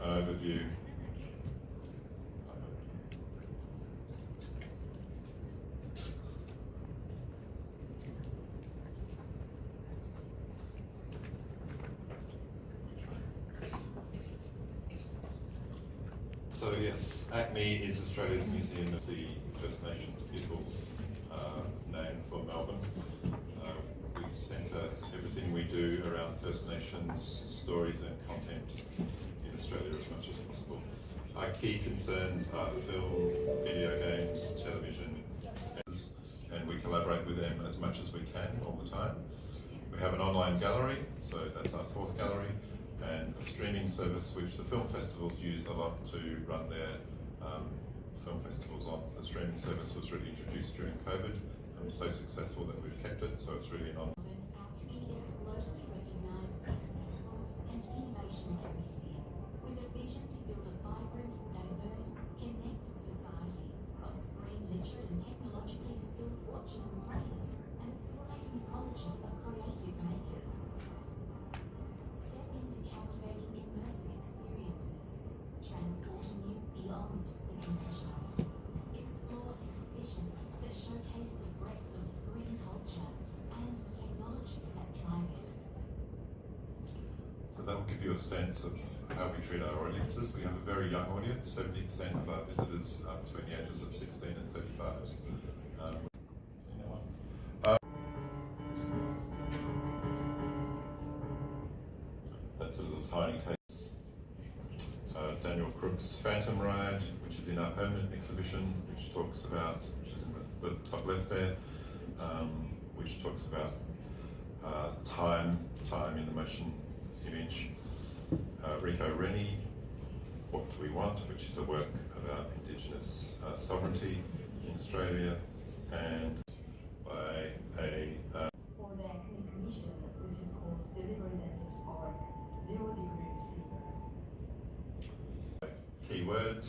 an overview. So yes, ACME is Australia's Museum of the First Nations Peoples name for Melbourne. We centre everything we do around First Nations stories and content in Australia as much as possible. Our key concerns are film, video games, television, and we collaborate with them as much as we can all the time. We have an online gallery, so that's our fourth gallery, and a streaming service which the film festivals use a lot to run their film festivals on. The streaming service was really introduced during COVID and was so successful that we've kept it, so it's really an honour. It is a globally recognised, accessible and innovation-led museum with a vision to build a vibrant, diverse, connected society of screen literate and technologically skilled watchers and players, and a thriving ecology of creative makers. Step into captivating immersive experiences, transporting you beyond the conventional. Explore exhibitions that showcase the breadth of screen culture and the technologies that drive it. So that will give you a sense of how we treat our audiences. We have a very young audience. 70% of our visitors are between the ages of 16 and 35. That's a little tiny taste. Daniel Crook's Phantom Ride, which is in our permanent exhibition, which talks about, which is in the top left there, which talks about time in the motion image. Rico Rennie, What Do We Want, which is a work about Indigenous sovereignty in Australia, and by a Or the academic mission, which is called Deliberate and Explore 0 Degree C. keywords.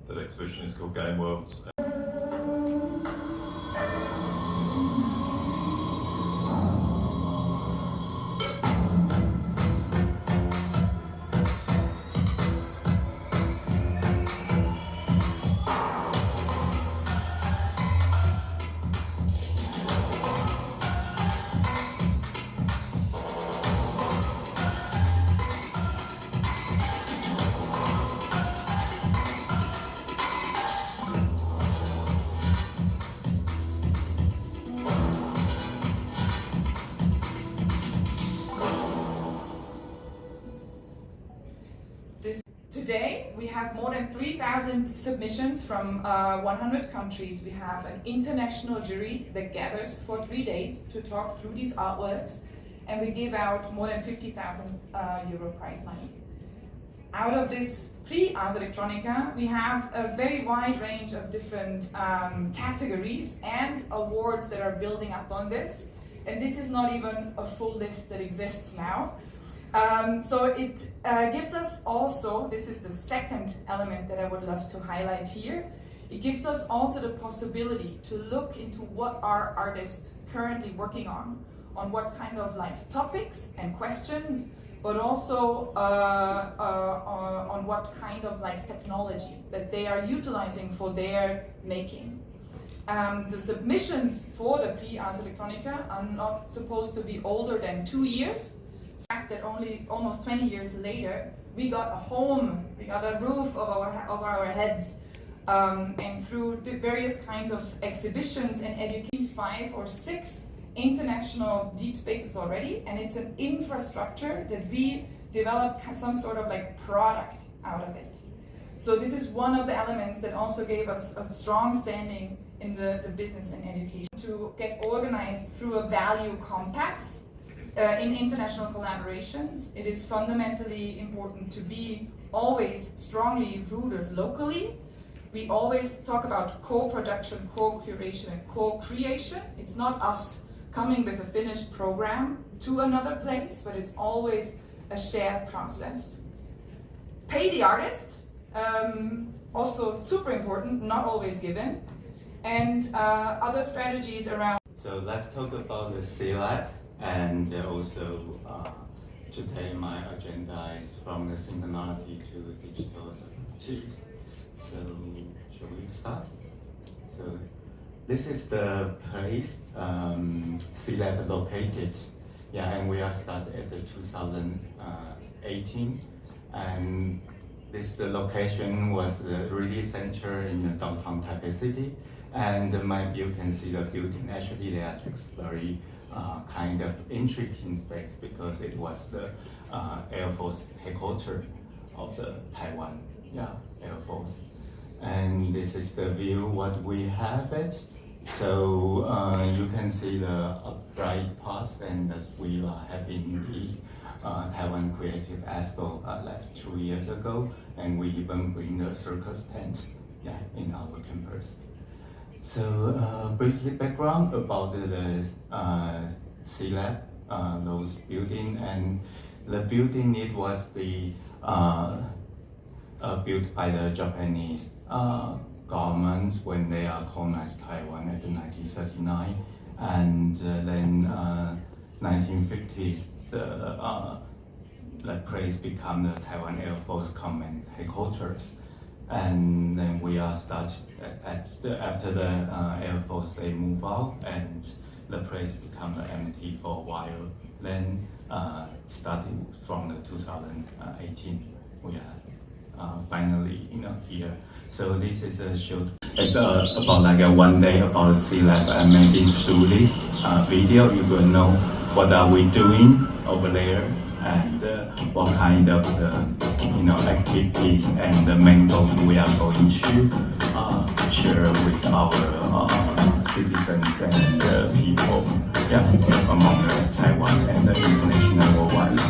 That exhibition is called Game Worlds. Today, we have more than 3,000 submissions from 100 countries. We have an international jury that gathers for 3 days to talk through these artworks, and we give out more than 50,000 euro prize money. Out of this Prix Ars Electronica, we have a very wide range of different categories and awards that are building up on this. And this is not even a full list that exists now. So it gives us also, this is the second element that I would love to highlight here, it gives us also the possibility to look into what are artists currently working on what kind of like topics and questions, but also on what kind of like technology that they are utilizing for their making. The submissions for the Prix Ars Electronica are not supposed to be older than 2 years. The fact that only almost 20 years later, we got a home, we got a roof over our heads, and through the various kinds of exhibitions and education, 5 or 6 international deep spaces already, and it's an infrastructure that we developed some sort of like product out of it. So this is one of the elements that also gave us a strong standing in the business and education. To get organized through a value compass in international collaborations, it is fundamentally important to be always strongly rooted locally. We always talk about co-production, co-curation, and co-creation. It's not us coming with a finished program to another place, but it's always a shared process. Pay the artist, also super important, not always given, and other strategies around. So let's talk about the C-Lab, and also today my agenda is from the synchronality to digital expertise. So shall we start? So this is the place C-Lab located. Yeah, and we are started at the 2018, and the location was really center in the downtown Taipei City. And you can see the building. Actually, they are just very kind of interesting space because it was the Air Force headquarters of the Taiwan, Air Force. And this is the view what we have it. So you can see the upright parts, and as we are having the Taiwan Creative Expo like 2 years ago, and we even bring the circus tent in our campus. So briefly background about the C-Lab, those building, and the building it was the built by the Japanese government when they colonized Taiwan at 1939, and then 1950s the place become the Taiwan Air Force Command headquarters, and then we are start after the Air Force they move out, and the place become empty for a while. Then starting from the 2018, we are finally here. So this is a short. It's about like a 1 day about C-Lab, and maybe through this video you will know what are we doing over there, and what kind of activities and the main goals we are going to share with our citizens and people, among Taiwan and the international worldwide.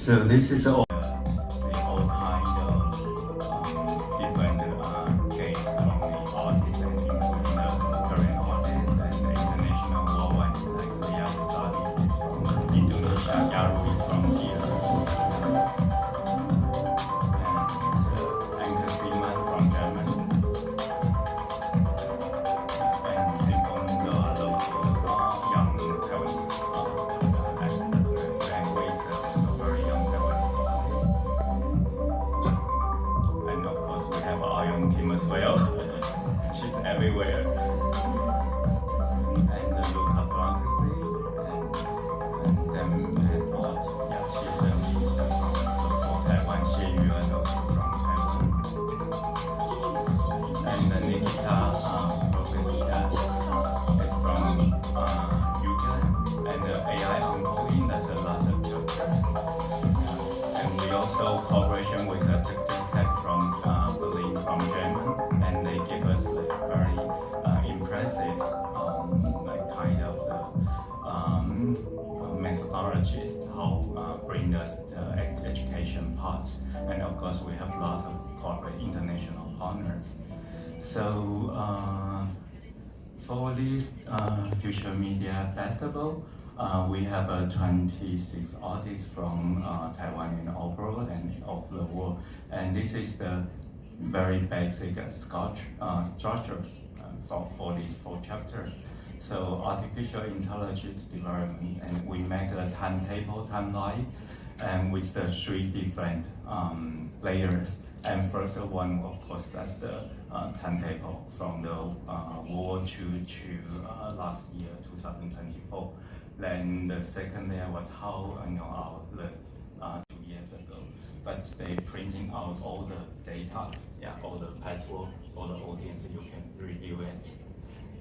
So this is all kind of different case from the artists and including the Korean artists and the international worldwide like Leah Zali is from Indonesia, Yaru is from here, and Anke Freeman from Germany, and Simon the local young Taiwanese language also very young Taiwanese artist. And of course we have our own team as well. She's everywhere. And Luca Blancacy and them and art. Yeah, she's from local Taiwan. Xie Yuan also from Taiwan. And Nikita Prokopiev is from UK. And the AI ongoing, that's the last chapters. And we also cooperation with a tech from Berlin, from German, and they give us like very impressive like kind of methodologies how bring us the education part. And of course we have lots of corporate international partners. So for this Future Media Festival, we have 26 artists from Taiwan and abroad and of the world. And this is the very basic structure for these 4 chapters. So artificial intelligence development, and we make a timetable timeline, and with the 3 different layers. And first one, of course, that's the timetable from the World War II to last year, 2024. Then the second layer was how our 2 years ago, but they printing out all the data, all the password for the audience, you can review it.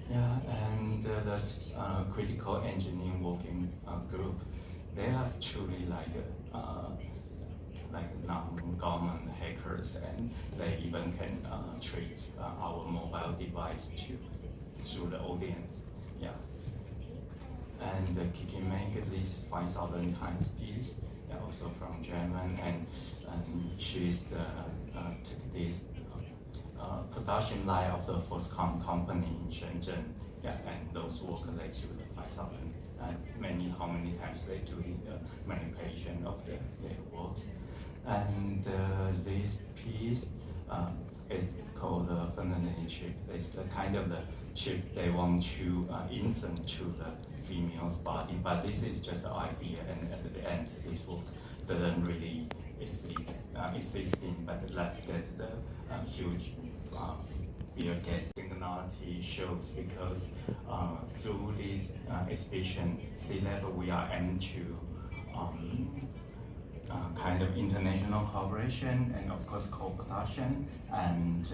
Yeah, and the critical engineering working group, they are truly like non-government hackers, and they even can trace our mobile device through the audience. Yeah. And Kiki make at least 5,000 times piece, also from German, and she's took this production line of the first company in Shenzhen, and those work they do the 5,000, and how many times they do the manipulation of their works. And this piece is called the feminine chip. It's the kind of the chip they want to insert to the female's body, but this is just an idea, and at the end this work doesn't really existing, but let's get the huge Bill Gates signality shows, because through this exhibition, C-level, we are aiming to kind of international cooperation and of course co-production, and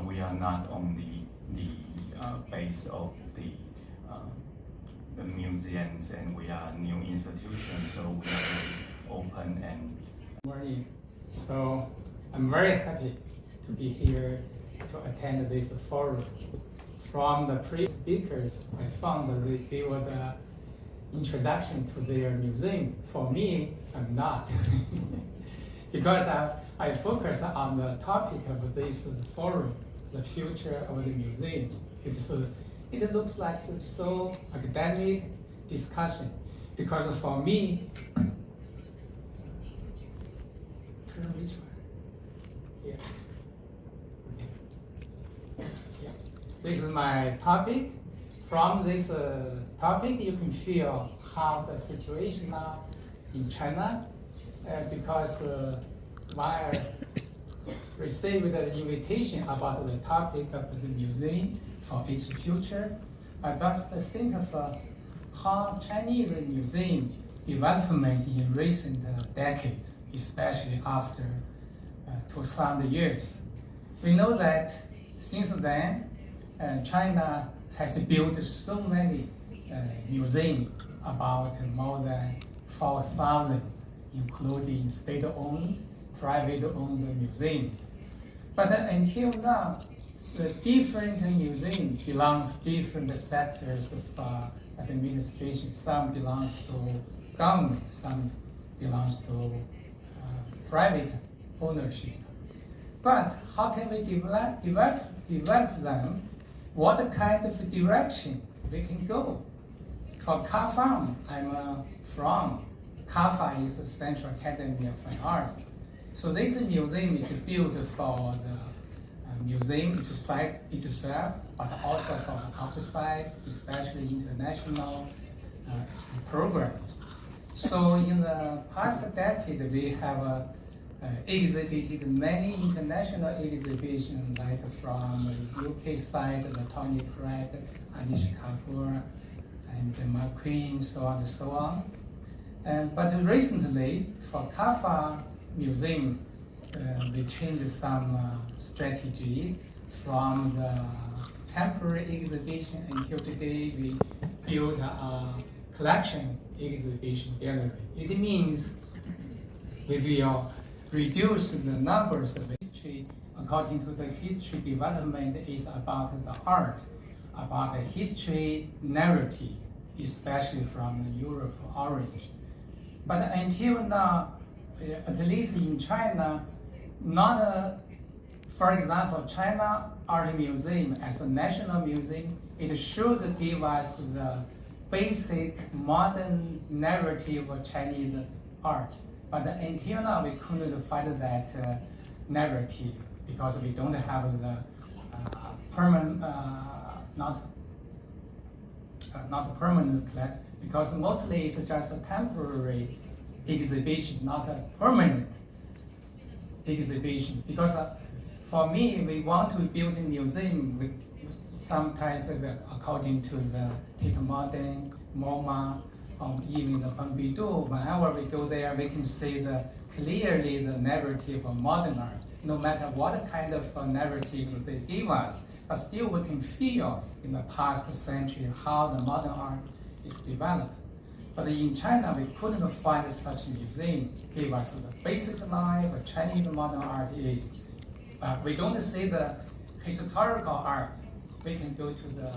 we are not only the base of the museums, and we are new institutions, so we are really open and morning. So I'm very happy to be here to attend this forum. From the previous speakers, I found that they gave the introduction to their museum. For me, I'm not. Because I focus on the topic of this forum, the future of the museum. It looks like so academic discussion, because for me, turn which one? Yeah. Yeah. This is my topic. From this topic, you can feel how the situation now in China, because when I received the invitation about the topic of the museum for its future, I just think of how Chinese museum development in recent decades, especially after 2000 years. We know that since then, China has built so many museums, about more than 4,000, including state-owned, private-owned museums. But until now, the different museums belongs to different sectors of administration. Some belongs to government, some belongs to private ownership. But how can we develop them? What kind of direction we can go? For CAFAM, I'm from. CAFA is the Central Academy of Fine Arts. So this museum is built for the museum itself, but also for the outside, especially international programs. So in the past decade, we have exhibited many international exhibitions, like from the UK side, the Tony Craig, Anish Kapoor, and McQueen, so on and so on. But recently, for CAFA Museum, we changed some strategy from the temporary exhibition until today we built a collection exhibition gallery. It means we will reduce the numbers of history according to the history development is about the art, about the history narrative, especially from the Europe origin. But until now, at least in China, for example, China Art Museum as a national museum, it should give us the basic modern narrative of Chinese art. But until now, we couldn't find that narrative because we don't have the permanent, not permanent collection, because mostly it's just a temporary exhibition, not a permanent exhibition. Because for me, we want to build a museum with sometimes according to the Tate Modern, MoMA, even the Pompidou. Whenever we go there, we can see clearly the narrative of modern art, no matter what kind of narrative they give us. But still we can feel in the past century how the modern art is developed. But in China, we couldn't find such a museum give us the basic life of Chinese modern art is. We don't see the historical art. We can go to the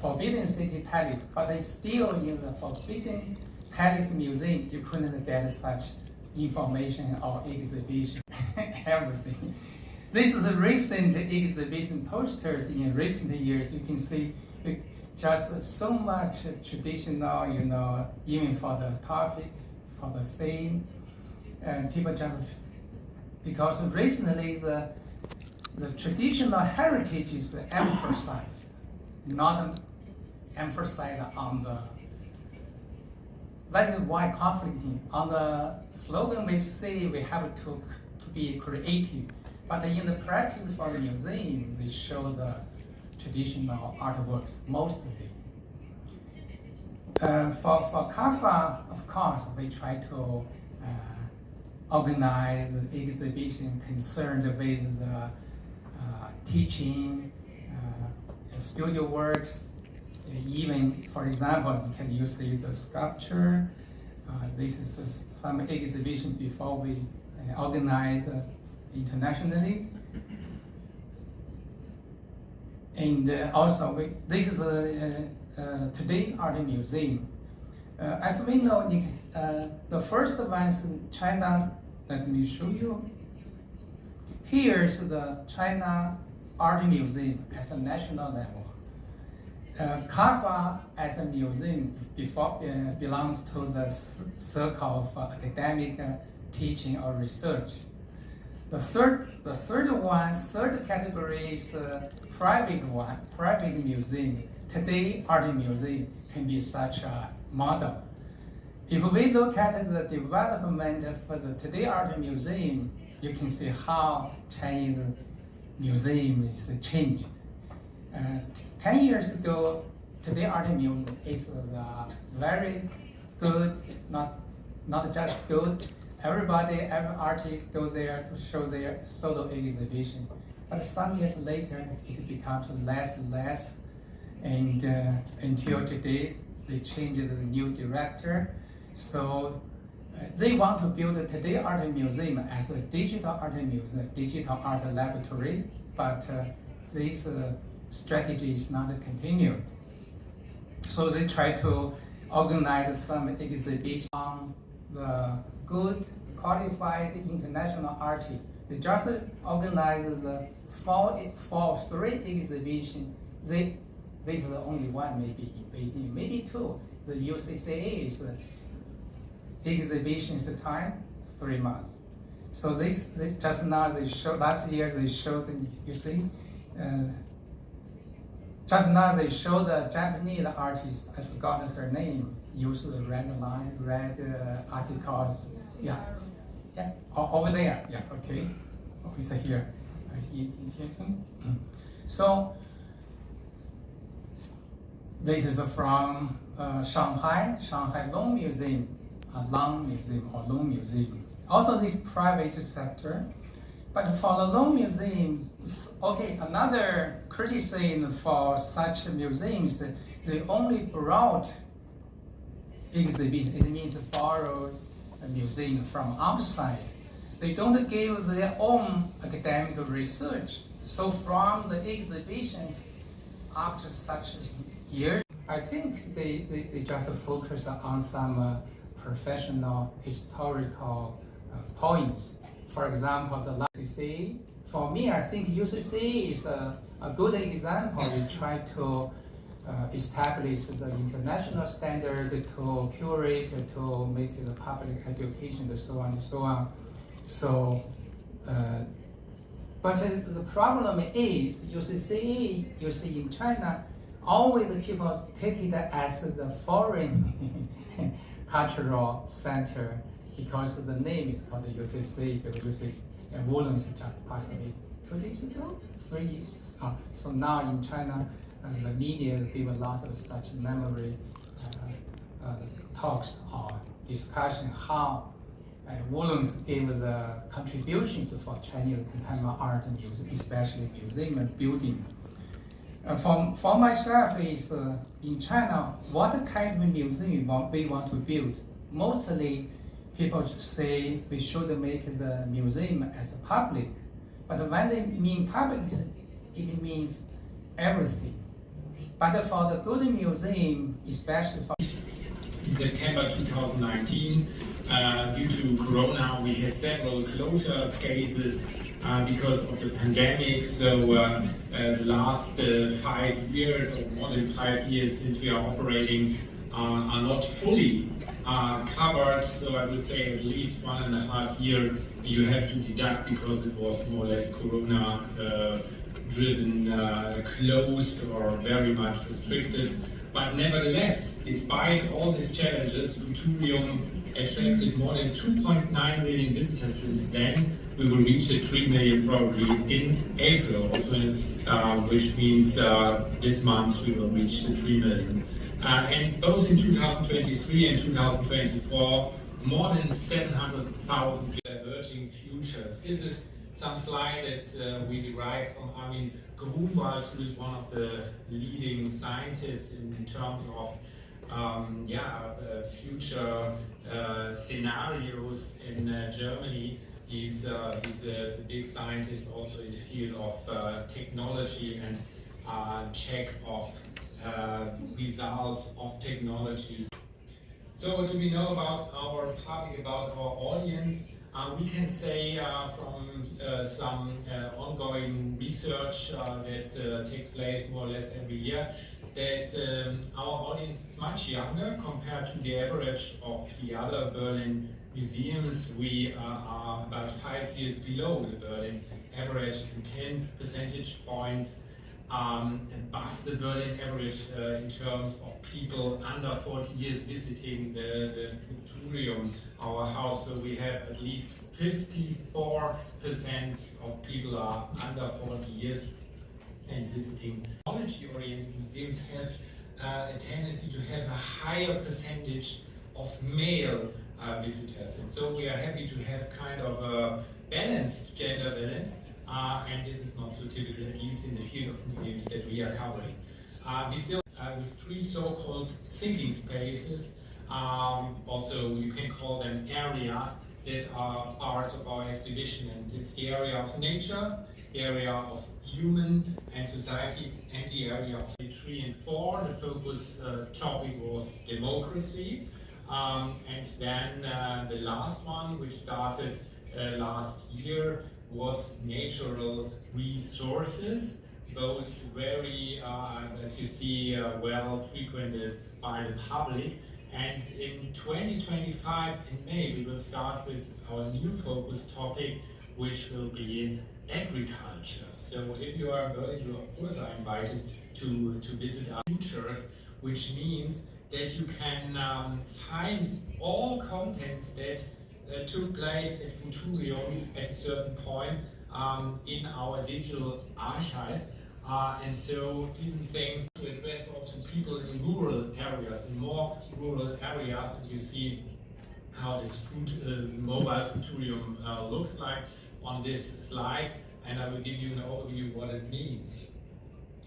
Forbidden City Palace, but it's still in the Forbidden Palace Museum, you couldn't get such information or exhibition, everything. This is a recent exhibition posters in recent years. You can see just so much traditional, even for the topic, for the theme, and people just, because recently the traditional heritage is emphasized, not emphasized on the, that is why conflicting. On the slogan we say we have to be creative, but in the practice for the museum, we show the traditional artworks mostly. For CAFA, of course, we try to organize the exhibition concerned with the teaching, studio works, even, for example, can you see the sculpture? This is some exhibition before we organize internationally. And also, this is Today Art Museum. As we know, the first one is China. Let me show you. Here's the China Art Museum as a national level. CAFA as a museum belongs to the circle of academic teaching or research. The third category is private museum. Today, Art Museum can be such a model. If we look at the development for the Today Art Museum, you can see how Chinese museum is changed. 10 years ago, Today Art Museum is very good, not just good. Every artist goes there to show their solo exhibition. But some years later, it becomes less, and until today, they changed the new director. So they want to build a Today Art Museum as a digital art museum, digital art laboratory, but this strategy is not continued. So they try to organize some exhibition on the good qualified international artists. They just organize the four three exhibition. This is the only one maybe in Beijing, maybe two. The UCCA is exhibition's time 3 months. So this just now they showed last year they showed you see. Just now they showed the Japanese artist, I forgot her name, used the red line, red articles. Yeah. Over there. Yeah, okay. Over here. So this is from Shanghai Long Museum, Long Museum or Long Museum. Also this private sector. But for the Long Museum, okay, another criticism for such museums, they only brought exhibition. It means borrowed a museum from outside. They don't give their own academic research. So from the exhibition, after such a year, I think they just focus on some professional historical points. For example, the UCC. For me, I think UCC is a good example. We try to establish the international standard to curate, to make the public education, and so on and so on. So, but the problem is UCC, you see in China, always the people take it as the foreign cultural center because the name is called the UCC, because Wulong is just passed away 2 days ago, 3 years. So now in China, the media give a lot of such memory talks or discussion how Wulong gave the contributions for Chinese contemporary art and music, especially museum and building. For myself, is in China, what kind of museum we want to build? Mostly, people say we should make the museum as a public, but when they mean public, it means everything. But for the good museum, especially for in September 2019, due to Corona, we had several closure phases because of the pandemic. So the last 5 years, or more than 5 years since we are operating, are not fully covered. So I would say at least 1.5 years you have to deduct because it was more or less Corona driven, closed or very much restricted. But nevertheless, despite all these challenges, Futurium attracted more than 2.9 million visitors since then. We will reach the 3 million probably in April also, which means this month we will reach the 3 million. And both in 2023 and 2024, more than 700,000 diverging futures. This is some slide that we derived from Armin Grunwald, who is one of the leading scientists in terms of future scenarios in Germany. He's a big scientist also in the field of technology and check of results of technology. So what do we know about our public, about our audience? We can say from some ongoing research that takes place more or less every year that our audience is much younger compared to the average of the other Berlin museums. We are about 5 years below the Berlin average and 10 percentage points above the Berlin average in terms of people under 40 years visiting the Futurium, our house. So we have at least 54% of people are under 40 years and visiting. Technology-oriented museums have a tendency to have a higher percentage of male visitors, and so we are happy to have kind of a balanced gender balance. And this is not so typical, at least in the field of museums that we are covering. We still with 3 so-called thinking spaces, also you can call them areas that are parts of our exhibition, and it's the area of nature, the area of human and society, and the area of 3 and 4. The focus topic was democracy. And then the last one, which started last year, was natural resources. Those very, as you see, well frequented by the public. And in 2025, in May, we will start with our new focus topic, which will be agriculture. So if you are going, you of course are invited to visit our futures, which means that you can find all contents that took place at Futurium at a certain point in our digital archive. And so even things to address also people in rural areas, in more rural areas, and you see how this mobile Futurium looks like on this slide, and I will give you an overview what it means.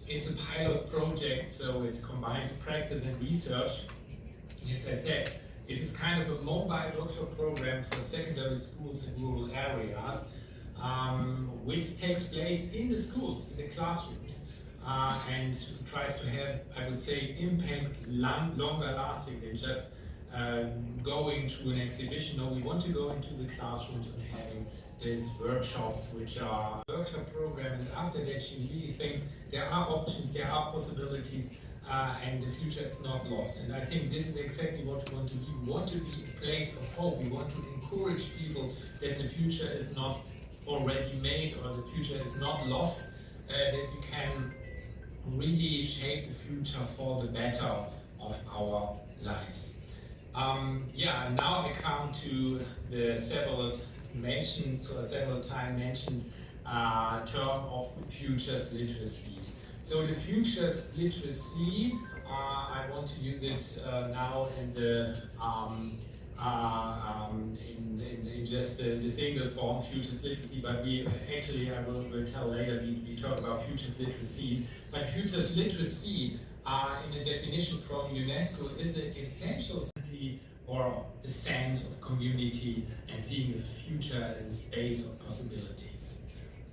It's a pilot project, so it combines practice and research. As I said, it is kind of a mobile workshop program for secondary schools in rural areas, which takes place in the schools, in the classrooms, and tries to have, I would say, impact longer lasting than just going to an exhibition. No, we want to go into the classrooms and having these workshops, which are a workshop program, and after that she really thinks there are options, there are possibilities, and the future is not lost. And I think this is exactly what we want to be. We want to be a place of hope. We want to encourage people that the future is not already made or the future is not lost, that we can really shape the future for the better of our lives. Yeah, now I come to the several time mentioned term of futures literacies. So the futures literacy, I want to use it now in the in just the single form, futures literacy, but we actually, I will tell later, we talk about futures literacies. But futures literacy, in a definition from UNESCO, is an essential or the sense of community and seeing the future as a space of possibilities.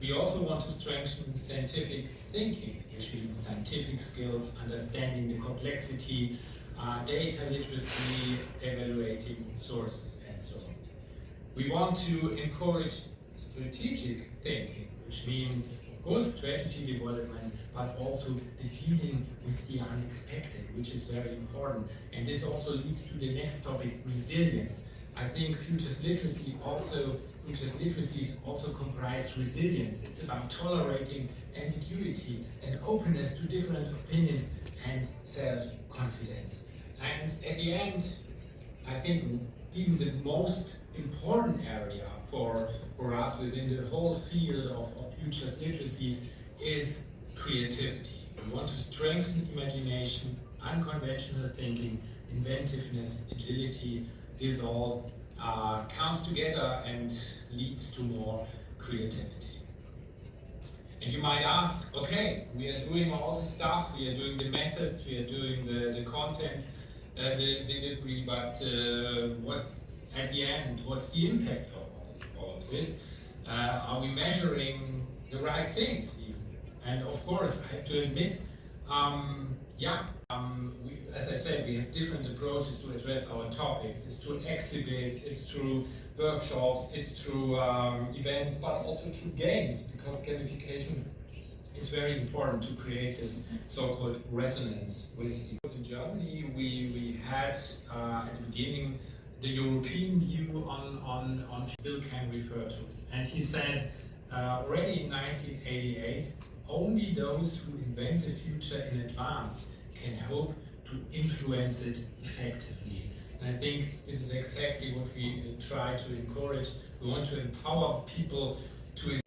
We also want to strengthen scientific thinking, which means scientific skills, understanding the complexity, data literacy, evaluating sources, and so on. We want to encourage strategic thinking, which means, of course, strategy development, but also the dealing with the unexpected, which is very important. And this also leads to the next topic, resilience. I think futures literacies also comprise resilience. It's about tolerating ambiguity and openness to different opinions and self-confidence. And at the end, I think even the most important area for us within the whole field of futures literacies is creativity. We want to strengthen imagination, unconventional thinking, inventiveness, agility. This all comes together and leads to more creativity. And you might ask, okay, we are doing all the stuff, we are doing the methods, we are doing the content, the delivery, but what at the end, what's the impact of all of this? Are we measuring the right things even? And of course, I have to admit, as I said, we have different approaches to address our topics. It's through exhibits, it's through workshops, it's through events, but also through games, because gamification is very important to create this so-called resonance with you. In Germany, we had at the beginning the European view on still can refer to. And he said already in 1988, only those who invent the future in advance can hope to influence it effectively. And I think this is exactly what we try to encourage. We want to empower people to.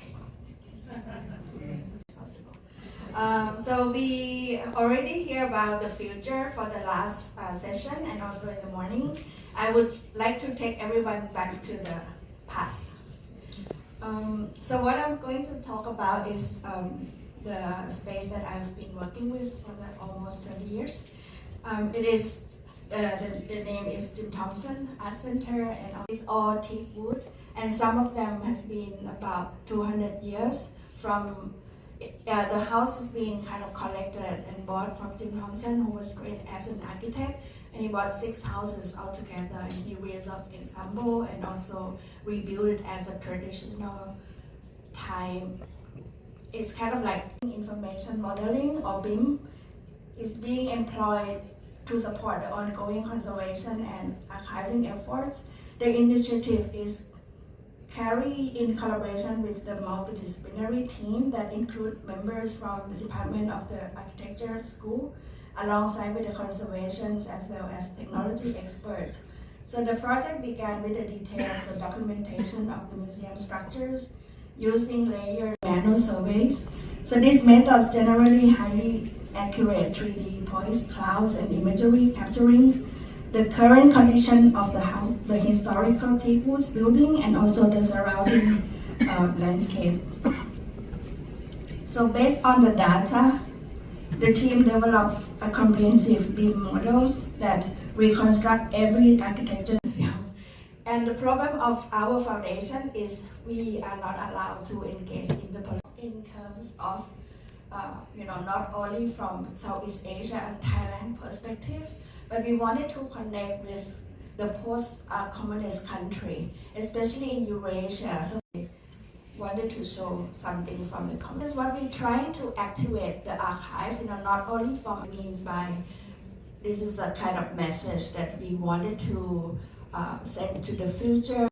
So we already hear about the future for the last session and also in the morning. I would like to take everyone back to the past. So what I'm going to talk about is the space that I've been working with for almost 20 years. It is, the name is Jim Thompson A트센터, and it's all teak wood, and some of them has been about 200 years from. The house is being kind of collected and bought from Jim Thompson, who was great as an architect, and he bought 6 houses altogether, and he raised up ensemble and also rebuilt it as a traditional Thai. It's kind of like information modeling or BIM is being employed to support the ongoing conservation and archiving efforts. The initiative is carried in collaboration with the multidisciplinary team that include members from the Department of the Architecture School, alongside with the conservations as well as technology experts. So the project began with the details, the documentation of the museum structures using layered manual surveys. So these methods generally highly accurate 3D point clouds and imagery capturing the current condition of the house, the historical teakwood building, and also the surrounding landscape. So based on the data, the team develops a comprehensive BIM models that reconstruct every architecture. And the problem of our foundation is we are not allowed to engage in the politics in terms of, not only from Southeast Asia and Thailand perspective, but we wanted to connect with the post-communist country, especially in Eurasia. So we wanted to show something from the communist. This is what we're trying to activate the archive, not only from means by, this is a kind of message that we wanted to send to the future.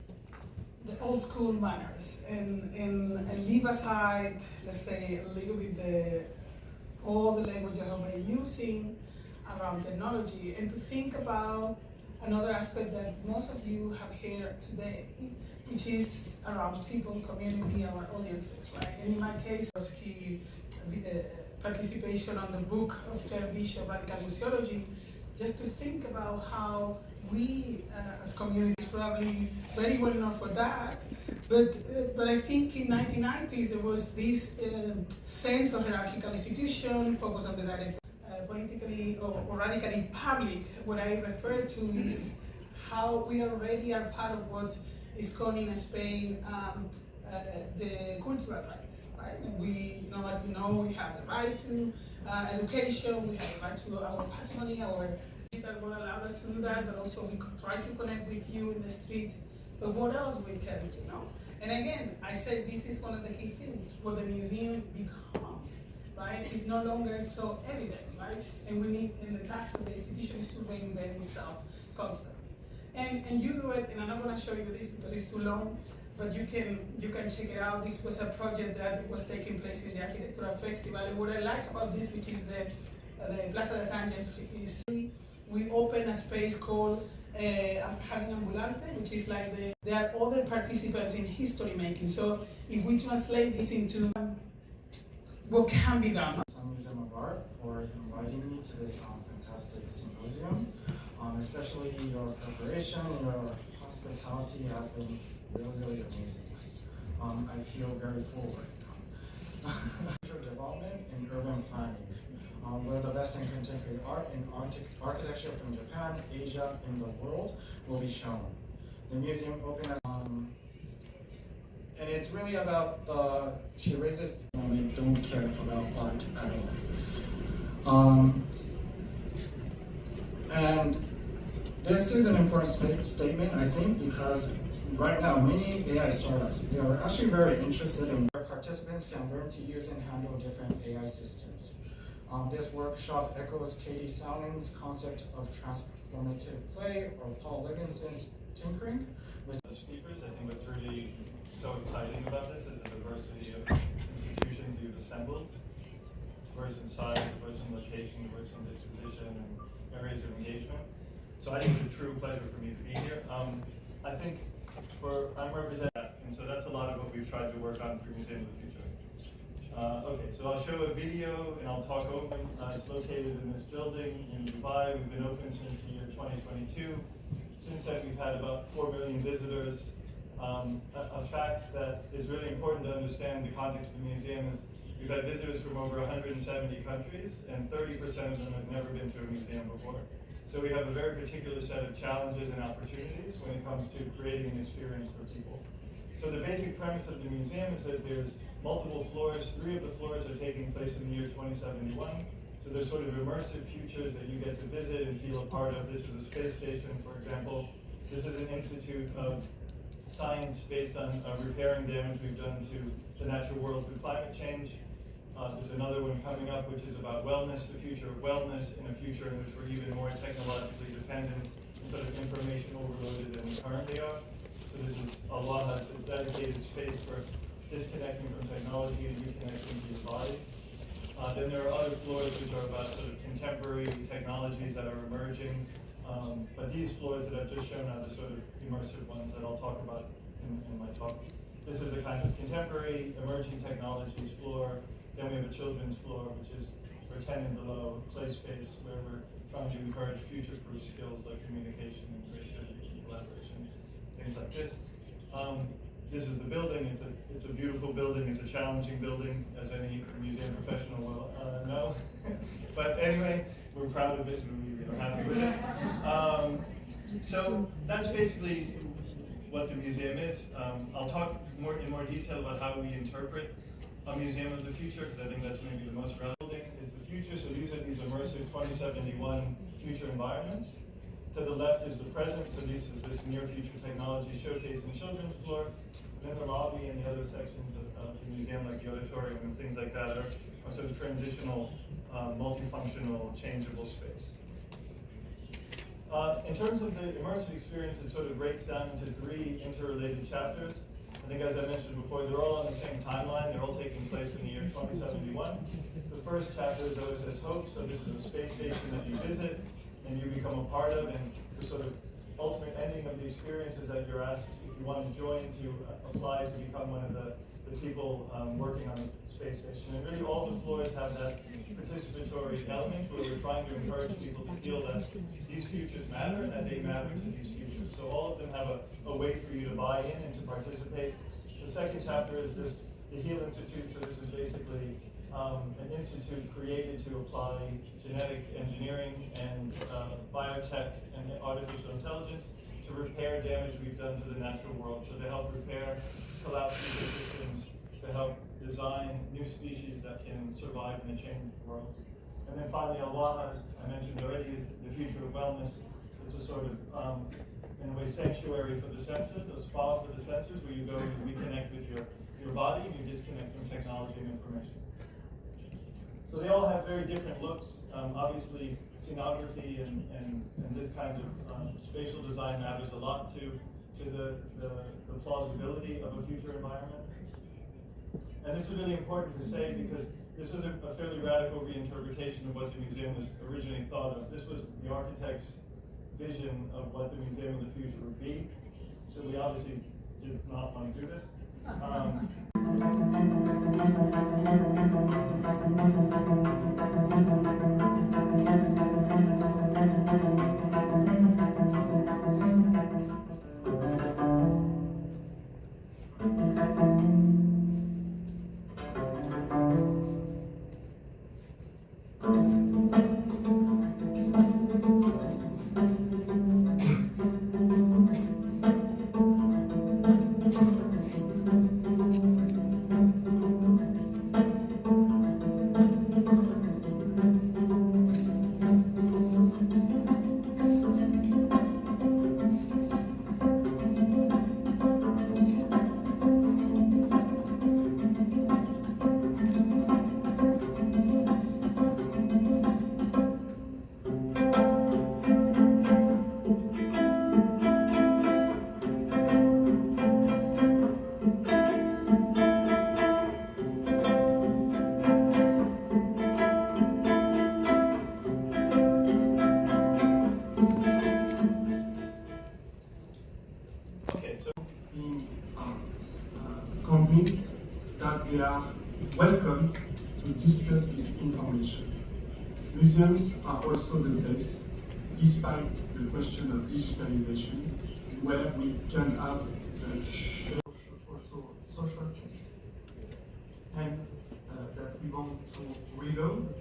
The old school manners and leave aside, let's say, a little bit all the language that we're using around technology, and to think about another aspect that most of you have here today, which is around people, community, our audiences, right? And in my case, was participation on the book of Claire Bishop, Radical Museology, just to think about how we as communities probably very well known for that, but I think in 1990s there was this sense of hierarchical institution, focus on the direct, politically or radically public. What I refer to is how we already are part of what is called in Spain the cultural rights, right? And we, as you know, we have the right to education, we have the right to our patrimony, our that will allow us to do that, but also we try to connect with you in the street. But what else we can do, And again, I said this is one of the key things, what the museum becomes, right? It's no longer so evident, right? And we need, and the task of the institution is to reinvent itself constantly. And you do it, and I'm not going to show you this because it's too long, but you can check it out. This was a project that was taking place in the Architectural Festival. And what I like about this, which is the Plaza de San Angeles, is we open a space called Jardín Ambulante, which is like there are other participants in history making. So if we translate this into what can be done. Museum of Art for inviting me to this fantastic symposium. Especially your preparation, your hospitality has been really amazing. I feel very forward. Future development and urban planning. Where the best in contemporary art and architecture from Japan, Asia, and the world will be shown. The museum opened as and it's really about she raises we don't care about art at all. And this is an important statement, I think, because right now many AI startups, they are actually very interested in where participants can learn to use and handle different AI systems. This workshop echoes Katie Salmon's concept of transformative play, or Paul Ligginson's tinkering. With the speakers, I think what's really so exciting about this is the diversity of institutions you've assembled, diverse in size, diverse in location, diverse in disposition, and areas of engagement. So I think it's a true pleasure for me to be here. I think I'm representing that, and so that's a lot of what we've tried to work on through Museum of the Future. Okay, so I'll show a video and I'll talk over. It's located in this building in Dubai. We've been open since the year 2022. Since then, we've had about 4 million visitors. A fact that is really important to understand the context of the museum is we've had visitors from over 170 countries, and 30% of them have never been to a museum before. So we have a very particular set of challenges and opportunities when it comes to creating an experience for people. So the basic premise of the museum is that there's multiple floors. 3 of the floors are taking place in the year 2071. So there's sort of immersive futures that you get to visit and feel a part of. This is a space station, for example. This is an institute of science based on repairing damage we've done to the natural world through climate change. There's another one coming up which is about wellness, the future of wellness in a future in which we're even more technologically dependent and sort of information overloaded than we currently are. So this is a lot of a dedicated space for disconnecting from technology and reconnecting to your body. Then there are other floors which are about sort of contemporary technologies that are emerging. But these floors that I've just shown are the sort of immersive ones that I'll talk about in my talk. This is a kind of contemporary emerging technologies floor. Then we have a children's floor, which is for 10 and below, play space, where we're trying to encourage future-proof skills like communication and creativity and collaboration, things like this. This is the building. It's a beautiful building. It's a challenging building, as any museum professional will know. But anyway, we're proud of it and we are happy with it. So that's basically what the museum is. I'll talk in more detail about how we interpret a museum of the future, because I think that's maybe the most relevant. Is the future. So these are these immersive 2071 future environments. To the left is the present. So this is this near future technology showcase in the children's floor. And then the lobby and the other sections of the museum, like the auditorium and things like that, are sort of transitional, multifunctional, changeable space. In terms of the immersive experience, it sort of breaks down into 3 interrelated chapters. I think, as I mentioned before, they're all on the same timeline. They're all taking place in the year 2071. The first chapter is always as hope. So this is a space station that you visit and you become a part of, and the sort of ultimate ending of the experience is that you're asked if you want to join, to apply to become one of the people working on the space station. And really all the floors have that participatory element where we're trying to encourage people to feel that these futures matter and that they matter to these futures. So all of them have a way for you to buy in and to participate. The second chapter is the HEAL Institute. So this is basically an institute created to apply genetic engineering and biotech and artificial intelligence to repair damage we've done to the natural world. So to help repair collapsed ecosystems, to help design new species that can survive in a changing world. And then finally, Allah, as I mentioned already, is the future of wellness. It's a sort of, in a way, sanctuary for the senses, a spa for the senses, where you go and reconnect with your body and you disconnect from technology and information. So they all have very different looks. Obviously, scenography and this kind of spatial design matters a lot to the plausibility of a future environment. And this is really important to say because this is a fairly radical reinterpretation of what the museum was originally thought of. This was the architect's vision of what the museum of the future would be. So we obviously did not want to do this. Convinced that they are welcome to discuss this information. Museums are also the place, despite the question of digitalization, where we can have also social place, and that we want to reload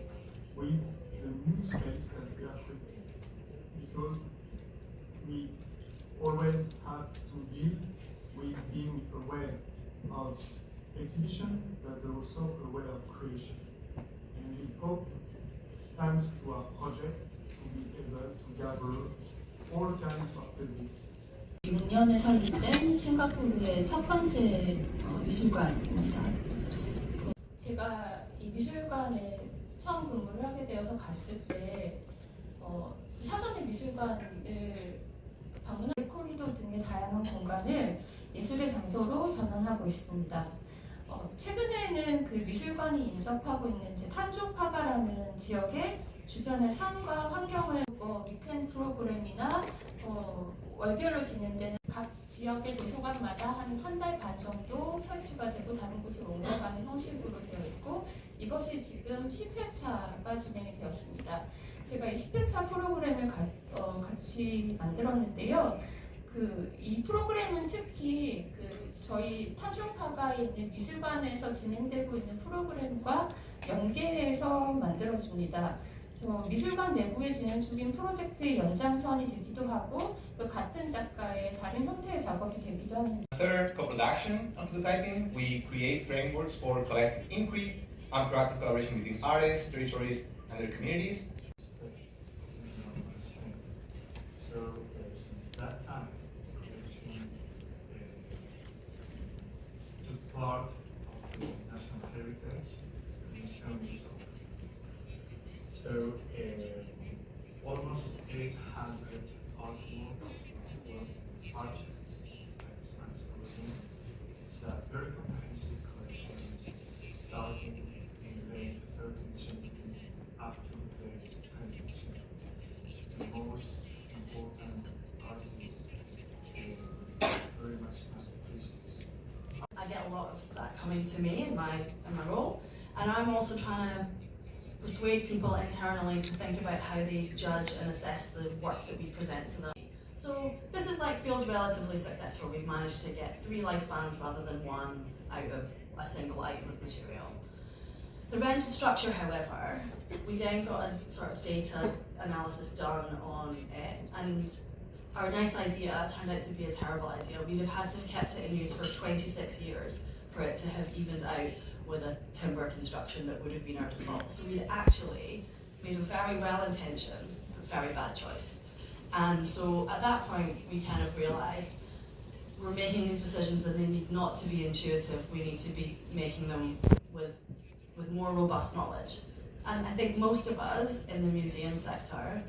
with the new space that we are creating, because we always have to deal with being aware of exhibition, but also aware of creation. And we hope thanks to our project, to be able to gather all kinds of public. 6년에 설립된 싱가포르의 첫 번째 미술관입니다. 제가 이 미술관에 처음 근무를 하게 되어서 갔을 때 사전에 미술관을 방문한 코리도 등의 다양한 공간을 예술의 장소로 전환하고 있습니다. 최근에는 그 미술관이 인접하고 있는 탄조파가라는 지역의 주변의 산과 환경을 위켄드 프로그램이나 월별로 진행되는 각 지역의 도서관마다 한 달 반 정도 설치가 되고 다른 곳으로 옮겨가는 형식으로 되어 있고 이것이 지금 10회차가 진행이 되었습니다. 제가 이 10회차 프로그램을 같이 만들었는데요. 이 프로그램은 특히 저희 탄조파가에 있는 미술관에서 진행되고 있는 프로그램과 연계해서 만들어집니다. 미술관 내부에 진행 중인 프로젝트의 연장선이 되기도 하고 같은 작가의 다른 형태의 작업이 되기도 합니다. Third, co-production and prototyping. We create frameworks for collective inquiry and proactive collaboration between artists, territories, and their communities. So since that time, collection took part of the national heritage mission resort. So almost 800 artworks were purchased by the Science Museum. It's a very comprehensive collection starting in the late 13th century up to the 20th century. The most important artists very much masterpieces. I get a lot of that coming to me in my role, and I'm also trying to persuade people internally to think about how they judge and assess the work that we present to them. So this feels relatively successful. We've managed to get 3 lifespans rather than 1 out of a single item of material. The rented structure, however, we then got a sort of data analysis done on it, and our nice idea turned out to be a terrible idea. We'd have had to have kept it in use for 26 years for it to have evened out with a timber construction that would have been our default. So we'd actually made a very well-intentioned, but very bad choice. And so at that point, we kind of realised we're making these decisions and they need not to be intuitive. We need to be making them with more robust knowledge. And I think most of us in the museum sector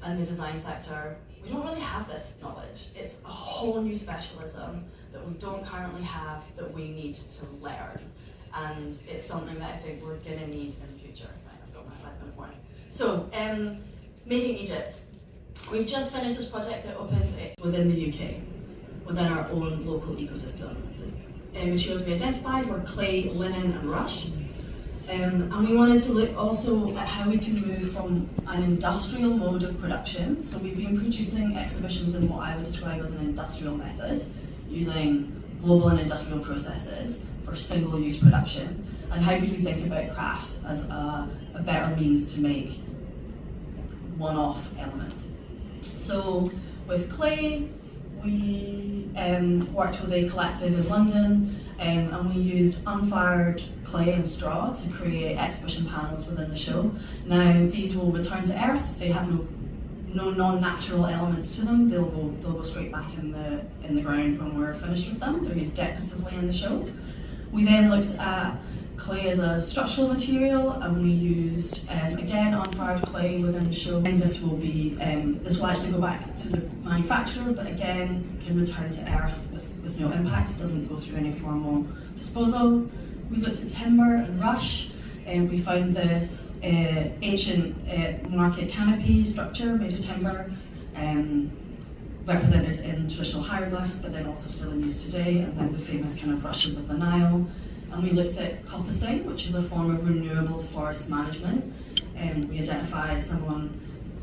and the design sector, we don't really have this knowledge. It's a whole new specialism that we don't currently have that we need to learn. And it's something that I think we're going to need in the future. Right, I've got my 5-minute warning. So, Making Egypt. We've just finished this project. It opened within the UK, within our own local ecosystem. The materials we identified were clay, linen and rush. And we wanted to look also at how we can move from an industrial mode of production. So we've been producing exhibitions in what I would describe as an industrial method, using global and industrial processes for single-use production, and how could we think about craft as a better means to make one-off elements. So with clay, we worked with a collective in London, and we used unfired clay and straw to create exhibition panels within the show. Now these will return to earth. They have no non-natural elements to them. They'll go straight back in the ground when we're finished with them. They're used decoratively in the show. We then looked at clay as a structural material, and we used again unfired clay within the show. And this will actually go back to the manufacturer, but again can return to earth with no impact. It doesn't go through any formal disposal. We looked at timber and rush, and we found this ancient market canopy structure made of timber, represented in traditional hieroglyphs, but then also still in use today, and then the famous kind of rushes of the Nile. And we looked at coppicing, which is a form of renewable forest management. And we identified someone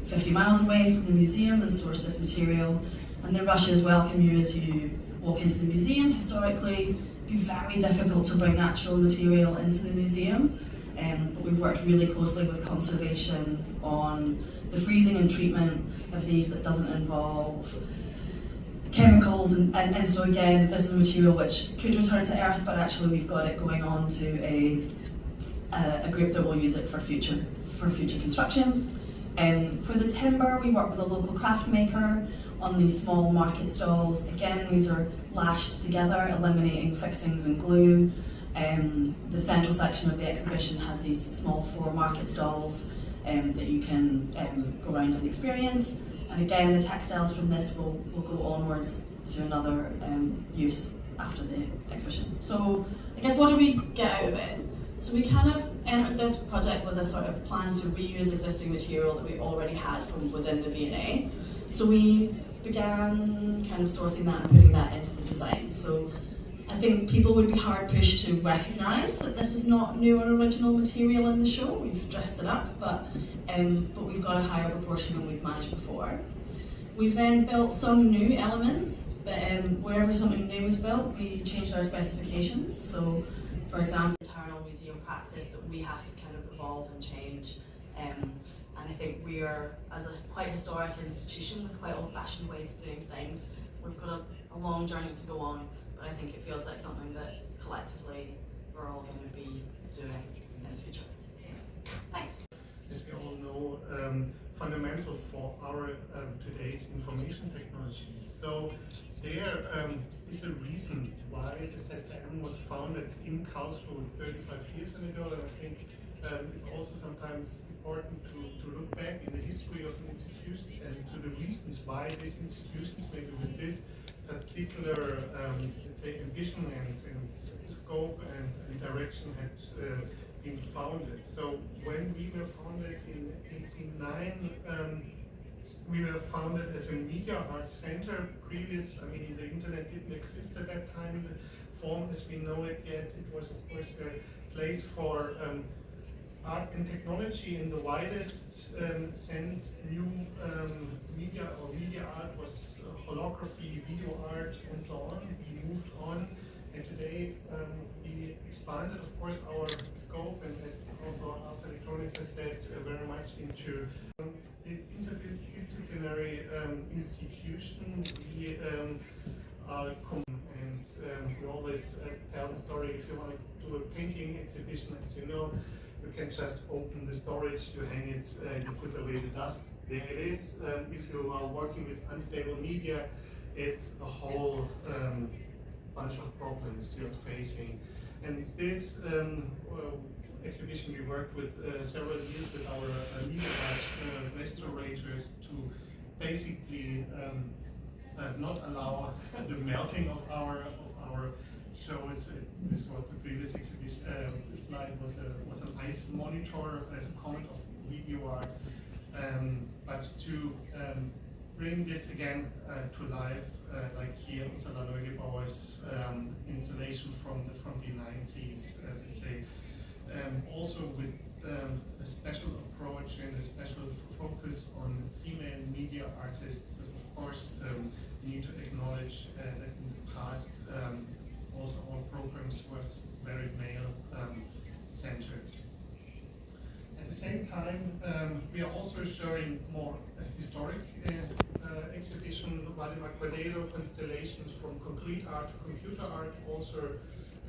50 miles away from the museum and sourced this material. And the rushes welcome you as you walk into the museum. Historically, it'd be very difficult to bring natural material into the museum. But we've worked really closely with conservation on the freezing and treatment of these that doesn't involve chemicals, and so again, this is a material which could return to earth, but actually we've got it going on to a group that will use it for future for future construction. For the timber, we work with a local craft maker on these small market stalls. Again, these are lashed together, eliminating fixings and glue. The central section of the exhibition has these small floor market stalls that you can go around and experience. And again, the textiles from this will go onwards to another use after the exhibition. So I guess what do we get out of it? So we kind of entered this project with a sort of plan to reuse existing material that we already had from within the V&A. So we began kind of sourcing that and putting that into the design. So I think people would be hard pushed to recognise that this is not new or original material in the show. We've dressed it up, but we've got a higher proportion than we've managed before. We've then built some new elements, but wherever something new is built, we changed our specifications. So, for example, internal museum practice that we have to kind of evolve and change. And I think we are, as a quite historic institution with quite old-fashioned ways of doing things, we've got a long journey to go on. But I think it feels like something that collectively we're all going to be doing in the future. Thanks. As we all know, fundamental for our today's information technologies. So there is a reason why the ZKM was founded in Karlsruhe 35 years ago, and I think it's also sometimes important to look back in the history of the institutions and to the reasons why these institutions, maybe with this particular let's say ambition and scope and direction had been founded. So when we were founded in 1989, we were founded as a media art center. The internet didn't exist at that time in the form as we know it yet. It was of course a place for art and technology in the widest sense. New media or media art was holography, video art, and so on. We moved on, and today we expanded, of course, our scope, and as also Electronica said, very much into interdisciplinary institution. We are and we always tell the story. If you want to do a painting exhibition, as you know, you can just open the storage, you hang it, you put away the dust. There it is. If you are working with unstable media, it's a whole bunch of problems you're facing. And this exhibition, we worked with several years with our media art restorators to basically not allow the melting of our shows. This was the previous exhibition. This slide was an ice monitor as a comment of video art, but to bring this again to life, like here, Ursula Neugebauer's installation from the 90s, let's say, also with a special approach and a special focus on female media artists, because of course we need to acknowledge that in the past also our programs was very male centered. At the same time, we are also showing more historic exhibition, Valdemar Cordeiro constellations from concrete art to computer art, also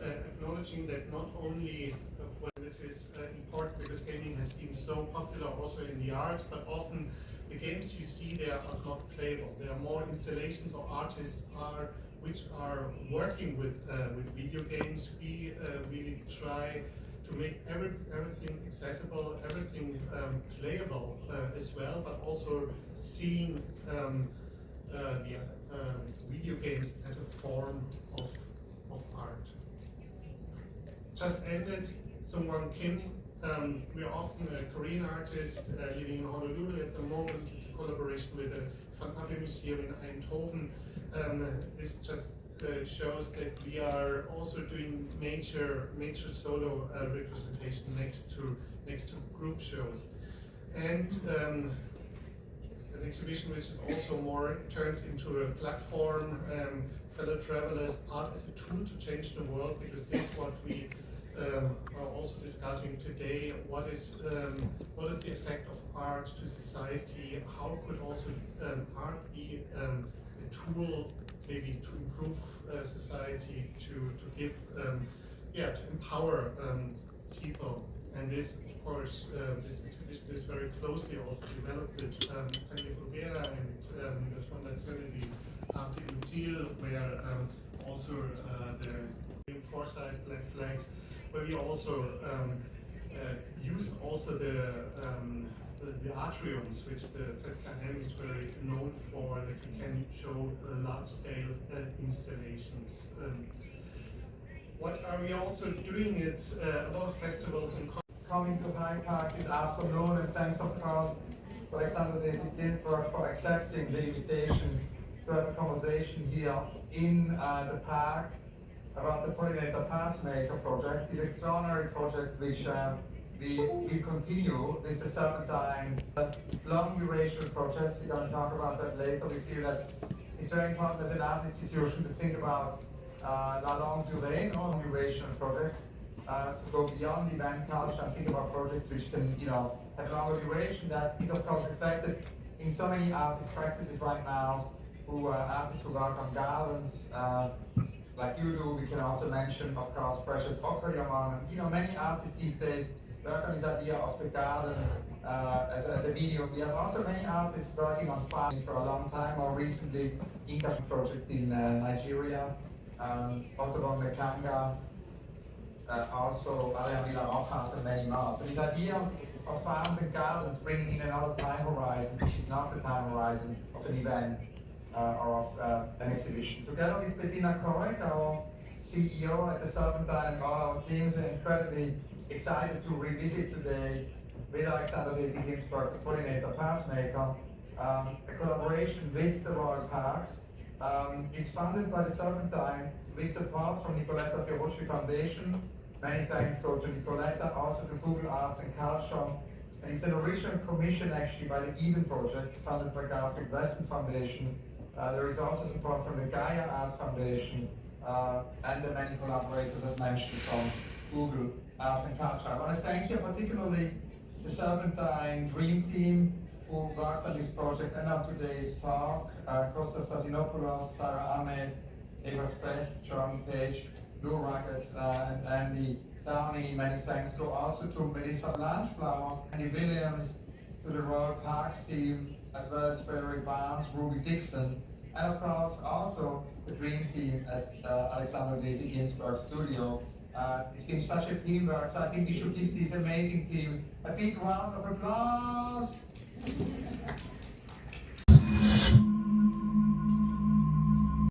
acknowledging that not only this is important because gaming has been so popular also in the arts, but often the games you see there are not playable. There are more installations or artists which are working with video games. We really try to make everything accessible, everything playable as well, but also seeing the video games as a form of art. Just ended, Sungwon Kim. We are often a Korean artist living in Honolulu at the moment. It's a collaboration with the Van Abbe Museum in Eindhoven. This just shows that we are also doing major solo representation next to group shows, and an exhibition which is also more turned into a platform. Fellow travelers, art as a tool to change the world, because this is what we are also discussing today. What is the effect of art to society? How could also art be a tool maybe to improve society, to give, to empower people And this, of course, this exhibition is very closely also developed with Tanya Bruguera and the Fondazione di Arte Inutile, where also the Foresight Black Flags, where we also use also the atriums, which the ZKM is very known for, that we can show large-scale installations. What are we also doing? It's a lot of festivals and coming to Hyde Park this afternoon, and thanks of course for Alexander Ginsberg for accepting the invitation to have a conversation here in the park about the Pollinator Pathmaker project, this extraordinary project which we continue with the Serpentine long duration project. We're going to talk about that later. We feel that it's very important as an art institution to think about la longue durée, long duration projects, to go beyond event culture and think about projects which can, have longer duration. That is of course reflected in so many artist practices right now, who artists who work on gardens, like you do. We can also mention, of course, Precious Okoyama. Many artists these days work on this idea of the garden as a medium. We have also many artists working on farming for a long time, or recently, Inca project in Nigeria, Otobon Mekanga, also Alejandra Rojas and many more. So this idea of farms and gardens bringing in another time horizon, which is not the time horizon of an event or of an exhibition. Together with Bettina Korek, our CEO at the Serpentine, and all our teams, are incredibly excited to revisit today with Alexander Ginsberg, the Pollinator Pathmaker, a collaboration with the Royal Parks. It's funded by the Serpentine with support from Nicoletta Fiorucci Foundation. Many thanks go to Nicoletta, also to Google Arts and Culture. And it's an original commission actually by the Eden Project, funded by Garfield Weston Foundation. There is also support from the Gaia Art Foundation and the many collaborators as mentioned from Google Arts and Culture. I want to thank you particularly the Serpentine Dream Team who worked on this project and on today's talk. Kostas Stasinopoulos, Sarah Ahmed, Eva Specht, John Page, Lou Ruggett, and Andy Downey. Many thanks go also to Melissa Blanchflower, Andy Williams, to the Royal Parks team, as well as Frederick Barnes, Ruby Dixon, and of course also the Dream Team at Alexander Ginsberg Studio. It's been such a teamwork, so I think we should give these amazing teams a big round of applause.